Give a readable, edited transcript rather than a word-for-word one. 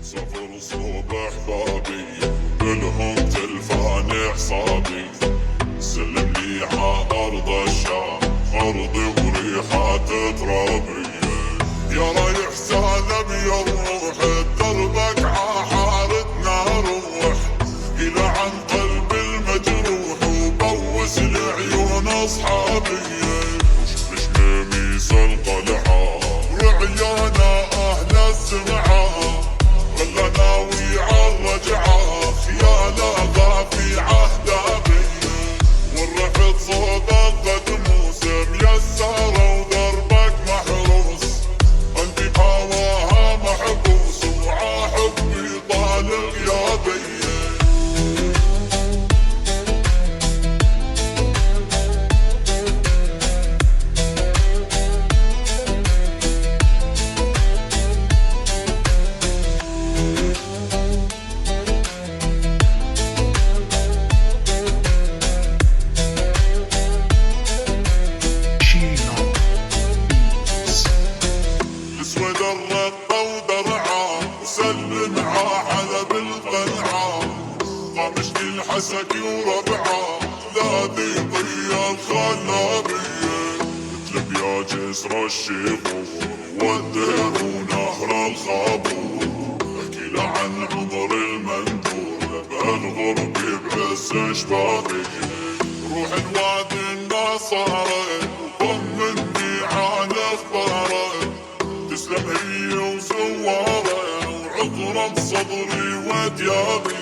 سافر صوب احبابي كلهم تلفان اعصابي. سلم لي ع ارض الشام ارضي وريحات ترابي. يا رايح سالم يا الروح دربك ع حارتنا روح. الى عن قلب المجروح وبوس لعيون اصحابي. مش لميس القلعه رعيانا اهل السمعه. ولا ناوي عالرجعه خياله غافي عهدابي. والرفض صوبك قد موسم يساره ودربك محروس. قلبي بهواها محبوس وعا حبي طال غيابي. الاسود الرقة ودرعه وسلم ع حلب القلعه. قامش الحسكي وربعه لا ذي ضيا الخلابيه. تلب يا جسر الشيخور والدير ونهر الخابور. احكي له عن عمر المنثور بالغرب بعز شبابيه. روح الوادي النصارى وطمني عن اخباره. تسلم هي وزواره وعطرة بصدري وديابي.